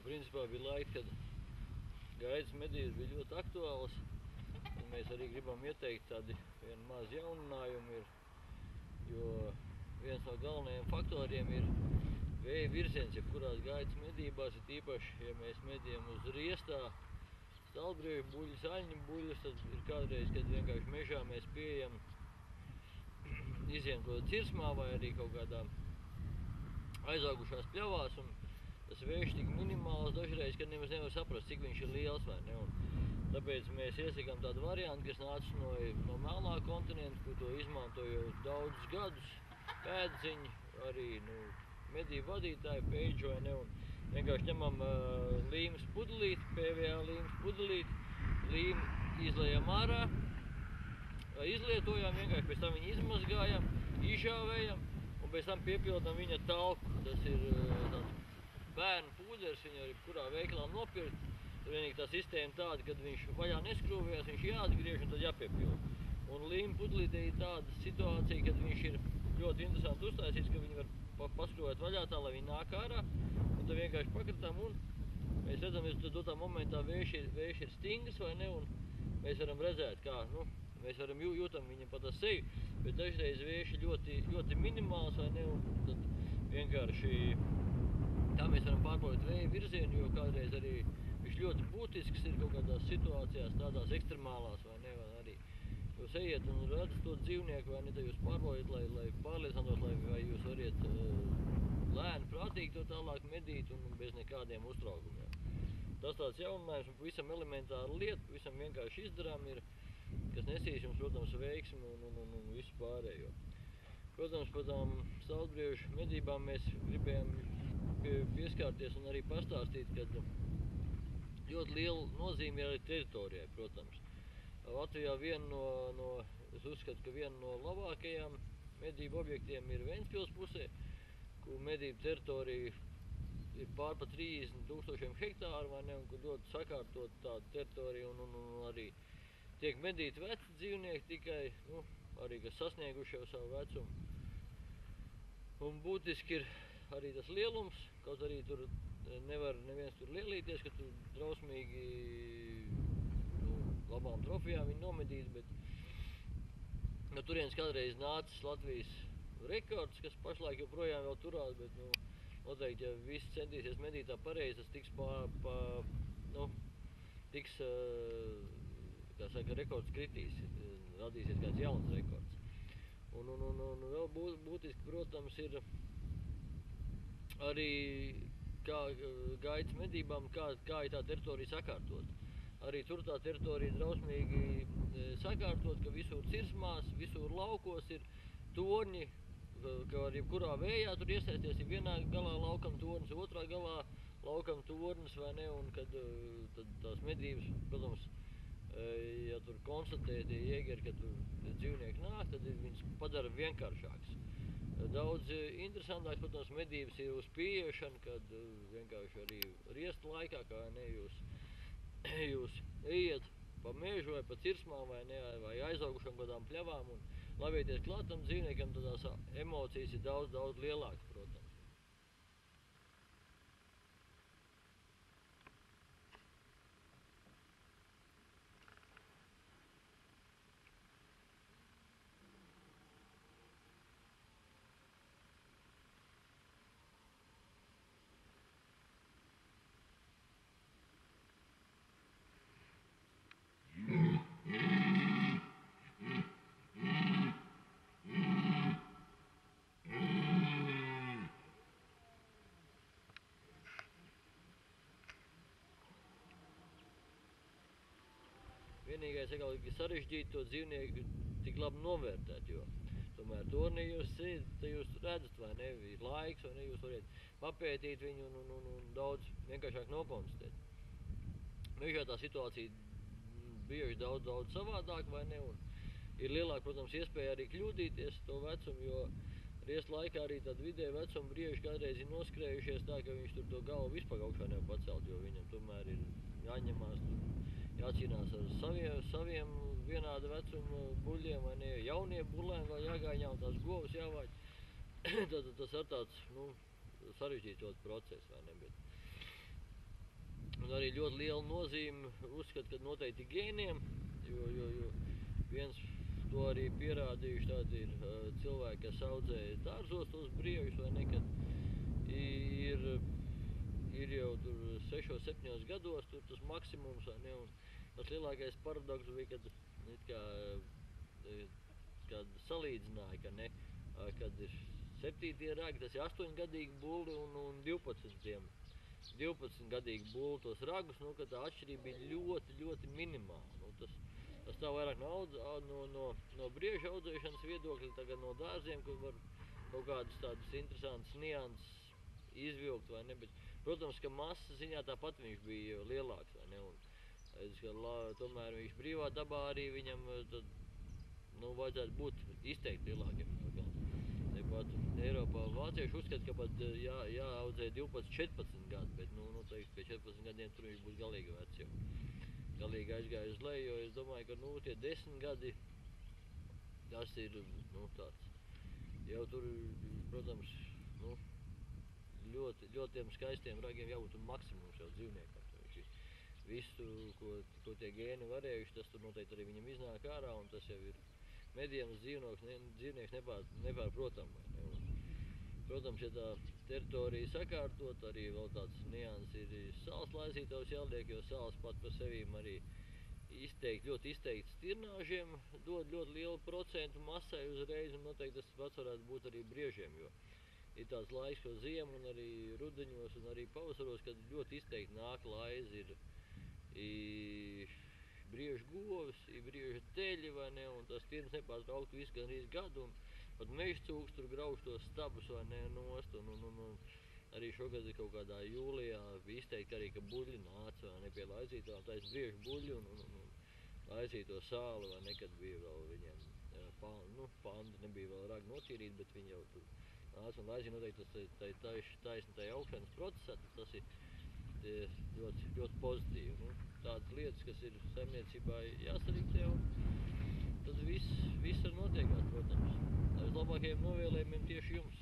principā bija laiki, kad gaitas medības bija ļoti aktuālas. Un mēs arī gribam ieteikt tādi vienu mazu jauninājumu, jo viens no galvenajiem faktoriem ir vēja virziens, jebkurās gaitas medībās, ir īpaši, ja mēs medījam uz riestā, stalbriežu buļļus, aļņu buļļus, tad ir kādreiz, kad vienkārši mežā mēs pieejam, iziem kaut cirsmā vai arī kaut kādā aizaugušās pļavās, un tas vējš tik minimāls dažreiz, kad nemaz nevar saprast, cik viņš ir liels vai ne. Un tāpēc mēs iesakām tādu variantu, kas nāca no melnā kontinenta, kur to izmanto jau daudzus gadus, pēdziņi, arī medību vadītāji, peidži vai ne. Un vienkārši ņemam līmes pudelīti, PVA līmes pudelīti, līmu izlejam ārā, izlietojam, vienkārši pēc tam viņu izmazgājam, izžāvējam un pēc tam piepildam viņa talku. Tas ir tāds bērnu pūders, viņu arī kurā veikalā nopirkt. Tur vienīgi tā sistēma tāda, kad viņš vaļā neskrūvējās, viņš jāatgriež un tad jāpiepilda. Un līmu pudelītē ir tāda situācija, kad viņš ir ļoti interesanti uztaisīts, ka viņi var paskrūvēt vaļā tā, lai viņi nāk ārā. Un tad vienkārši pakratām un mēs redzam, ka dotā momentā vējš ir stingrs vai ne, un mēs varam redzēt, kā, mēs varam jūtam viņam pa tā seju, bet dažreiz vējš ir ļoti minimāls vai ne, un tad vienkārši tā mēs varam pārbaudīt vēja virzienu, jo kādreiz arī viņš ļoti būtisks ir kaut kādās situācijās, tādās ekstremālās vai ne, vai arī jūs ejiet un redzat to dzīvnieku vai ne, tad jūs pārbaudiet, lai pārliecinātos, vai jūs variet lēni, prātīgi to tālāk medīt un bez nekādiem uztraukumiem. Tas tāds jauninājums un pavisam elementāra lieta, pavisam vienkārši izdarām ir, kas nesīs jums, protams, veiksmi un visu pārējo. Protams, par tām stalbriežu medībām mēs gribējām pieskārties un arī pastāstīt, kad ļoti liela nozīme ir arī teritorijai, protams. Latvijā es uzskatu, ka viena no labākajām medību objektiem ir Ventspils pusē, kur medību teritorija ir pār pa 30,000 hektāru, vai ne, un kur ļoti sakārtot tādu teritoriju un arī tiek medīti veci dzīvnieki tikai, arī kas sasnieguši jau savu vecumu. Un būtiski ir arī tas lielums, kaut arī tur nevar neviens tur lielīties, ka tur drausmīgi labām trofijām viņi nomedīt, bet no turienes kādreiz nācis Latvijas rekords, kas pašlaik joprojām vēl turās, bet noteikti, ja viss centīsies medīt tā pareizi, tas tiks kā saka, rekords kritīs, radīsies kāds jauns rekords. Un vēl būtiski, protams, ir arī kā gaitas medībām, kā ir tā teritorija sakārtot. Arī tur tā teritorija drausmīgi sakārtot, ka visur cirsmās, visur laukos ir torņi, ka var jebkurā vējā tur iesaisties, ir vienā galā laukam tornis, otrā galā laukam tornis, vai ne, un kad tad tās medības, protams, ja tur konstatē tie jēgeri, ka tur dzīvnieki nāk, tad viņas padara vienkāršāks. Daudz interesantāks, protams, medības ir uz pieiešanu, kad vienkārši arī riestu laikā, kā ne, jūs ejiet pa mežu vai pa cirsmām vai ne, vai aizaugušam kādām pļavām un labieties klāt tam dzīvniekam, tad tās emocijas ir daudz lielākas, protams. Vienīgais ir sarežģīti to dzīvnieku tik labi novērtēt, jo tomēr tornī jūs redzat, vai ne, ir laiks, vai ne, jūs variet papētīt viņu un daudz vienkāršāk nokonstatēt. Mežā tā situācija bieži daudz savādāk, vai ne, un ir lielāka, protams, iespēja arī kļūdīties to vecumu, jo riestu laikā arī tad vidēji vecuma brieži kādreiz ir noskrējušies tā, ka viņš tur to galvu vispār augšā nevar pacelt, jo viņam tomēr ir jāņemās, jācīnās ar saviem vienāda vecuma buļļiem, vai ne, jaunie buļļiem vēl jāgāņā un tās govas jāvāķ. Tad tas ir tāds, sarežģīts process, vai ne, bet ļoti liela nozīme uzskata, ka noteikti gēniem, jo viens to arī pierādījuši tādi ir cilvēki, kas audzē dārzos tos briežus, vai ne, kad ir jau tur 6-7 gados tur tas maksimums, vai ne, un tas lielākais paradoks bija, kad salīdzināja, ka ne, kad ir 7. ragi, tas ir 8-gadīgi bulli un 12-gadīgi bulli tos ragus, nu, ka tā atšķirība bija ļoti, ļoti minimāla. Nu, tas tā vairāk no brieža audzēšanas viedokļa, tagad no dārziem, kur var kaut kādas tādas interesantas nianses izvilkt, vai ne, bet, protams, ka masas ziņā tāpat viņš bija lielāks, vai ne, un tomēr viņš brīvā dabā arī viņam tad, nu, vajadzētu būt izteikti lielākiem. Tepat Eiropā vācieši uzskata, ka pat jāaudzē 12-14 gadi, bet, nu, noteikti pie 14 gadiem tur viņš būs galīgi vecs jau. Galīgi aizgāja uz leju, jo es domāju, ka, nu, tie 10 gadi, tas ir, nu, tāds, jau tur, protams, nu, ļoti tiem skaistiem ragiem jābūt un maksimums jau dzīvniekam. Visu, ko tie gēni varējuši, tas tur noteikti arī viņam iznāk ārā, un tas jau ir medienas dzīvnieks nepārprotam. Protams, ja tā teritorija sakārtot, arī vēl tāds nians ir sāls laisītavs jāliek, jo sāls pat par sevīm arī ļoti izteikti stirnāžiem dod ļoti lielu procentu masai uzreiz, un noteikti tas pats varētu būt arī briežiem, jo ir tāds laiks, ko ziemu un arī rudeņos un arī pavasaros, kad ļoti izteikti nāk laizi, ir briežu govis, ir briežu teļi, vai ne, un tas stirns nepārtraukti visu gandrīz gadu, un pat mežcūks tur grauž tos stabus, vai ne, nost, un arī šogad ir kaut kādā jūlijā izteikti arī, ka buļļi nāca, vai ne, pie laizītām, tā ir briežu buļļi un laizīto sāli, vai ne, kad bija vēl viņiem, pandi nebija vēl ragi notīrīti, bet viņi jau tur nāca un laizīja, noteikti tas taisni tai augšanas procesā, tas ir ļoti, ļoti pozitīvi. Nu, tādas lietas, kas ir saimniecībā jāsariktē, un tad viss var notiekāt, protams. Ar labākajiem novēlējumiem tieši jums.